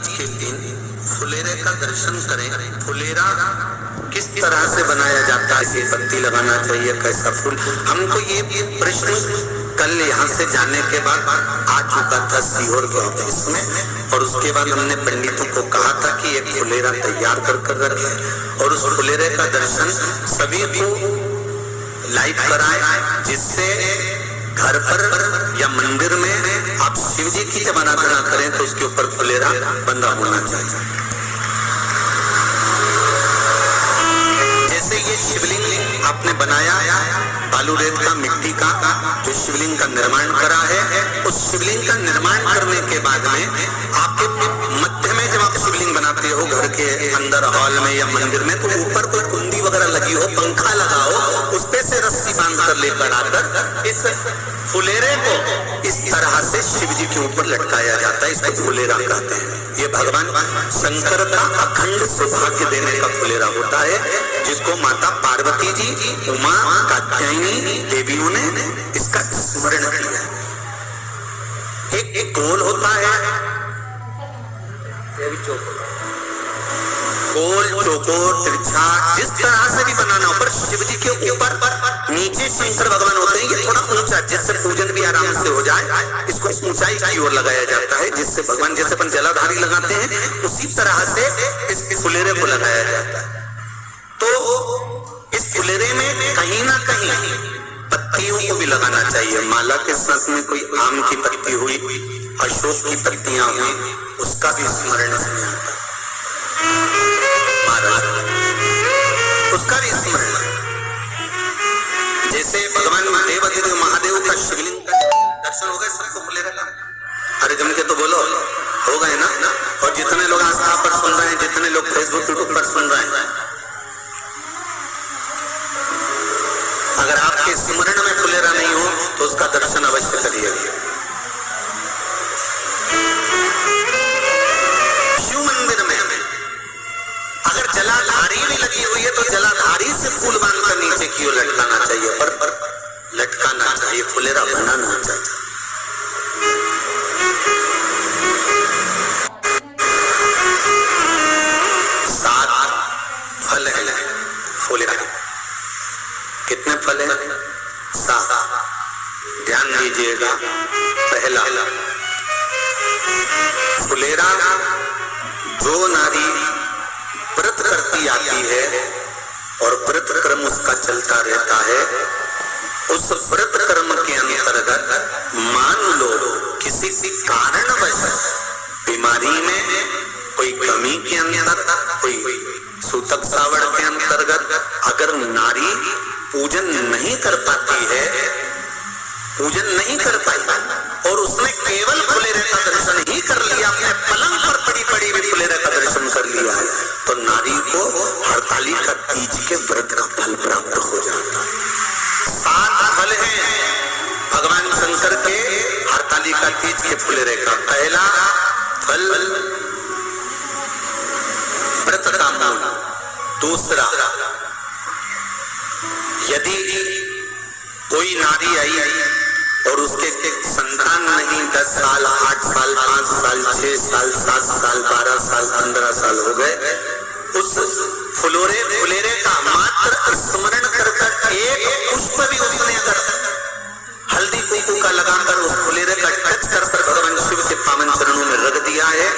के दिन फुलेरे का दर्शन करें। फुलेरा किस तरह से बनाया जाता है, ये पत्ती लगाना चाहिए, कैसा फूल, हमको ये प्रश्न कल यहाँ से जाने के बाद आ चुका था सीहोर के ऑफिस में। और उसके बाद हमने पंडितों को कहा था कि एक फुलेरा तैयार कर रखें और उस फुलेरे का दर्शन सभी को लाइव कराएं, जिससे घर पर या मंदिर में आप शिव जी की जब आराधना करें तो उसके ऊपर फुलेरा बंधा होना चाहिए। जैसे ये शिवलिंग आपने बनाया बालू रेत का, मिट्टी का, जो शिवलिंग का निर्माण करा है, उस शिवलिंग का निर्माण करने के बाद में आपके मध्य में जब आप शिवलिंग बनाते हो घर के अंदर हॉल में या मंदिर में, तो ऊपर कोई कुंडी वगैरह लगी हो, पंखा लगा हो, उस पे से रस्सी बांध कर लेकर आकर इस फुलेरे को इस तरह से शिव जी के ऊपर लटकाया जाता है। इसको फुलेरा कहते हैं। ये भगवान शंकर का अखंड सौभाग्य देने का फुलेरा होता है, जिसको माता पार्वती जी, उमा, कात्यायनी देवियों ने इसका स्मरण किया। एक गोल होता है, गोल, चौकोर, तिरछा, जिस तरह से भी बनाना हो, पर शिव जी के ऊपर नीचे शंकर भगवान होते हैं। ये थोड़ा ऊंचा, जिससे पूजन भी आराम से हो जाए, इसको ऊंचाई की ओर लगाया जाता है, जिससे भगवान जैसे अपन जलाधारी लगाते हैं उसी तरह से इस फुलेरे को लगाया जाता है। तो इस फुलेरे में कहीं ना कहीं पत्तियों को भी लगाना चाहिए। माला के साथ में कोई आम की पत्ती हुई, अशोक की पत्तियां हुई, उसका भी स्मरण इसमें आता है, उसका भी स्मरण। जैसे भगवान देवाधिदेव महादेव का शिवलिंग का दर्शन हो गए सबको फुलेरे का? अरे जम के तो बोलो, हो गए ना? और जितने लोग आस्था पर सुन रहे हैं, जितने लोग फेसबुक यूट्यूब पर सुन रहे हैं, अगर आपके स्मरण में फुलेरा नहीं हो तो उसका दर्शन अवश्य करिएगा। शिव मंदिर में अगर जलाधारी भी लगी हुई है तो जलाधारी से फूल बांधकर नीचे की ओर लटकाना चाहिए, पर लटकाना चाहिए, फुलेरा बनाना चाहिए। सात फल है फुलेरा। कितने फल है? सात। ध्यान दीजिएगा। पहला, फुलेरा जो नारी व्रत करती आती है और व्रत कर्म उसका चलता रहता है, उस व्रत कर्म के अंतर्गत मान लो किसी कारणवश बीमारी में, कोई कमी के अंदर, कोई सूतक सावड़ के अंतर्गत अगर नारी पूजन नहीं कर पाती है, पूजन नहीं कर पाई और उसने केवल फुलेरे का दर्शन ही कर लिया, अपने पलंग पर पड़ी पड़ी भी फुलेरे का दर्शन कर लिया है, तो नारी को हरतालिका तीज के व्रत का फल प्राप्त हो जाता है। 7 फल हैं भगवान शंकर के हरतालिका तीज के फुलेरे का। पहला फल व्रत का मूल। दूसरा, यदि कोई नारी आई और उसके संतान नहीं, 10 साल, 8 साल, 5 साल, 6 साल, 7 साल, 12 साल, 15 साल हो गए, उस फुलेरे का मात्र स्मरण कर एक पुष्प भी उसने अगर हल्दी कुंकू का लगाकर उस फुलेरे का टच कर भगवान शिव के पावन चरणों में रख दिया है,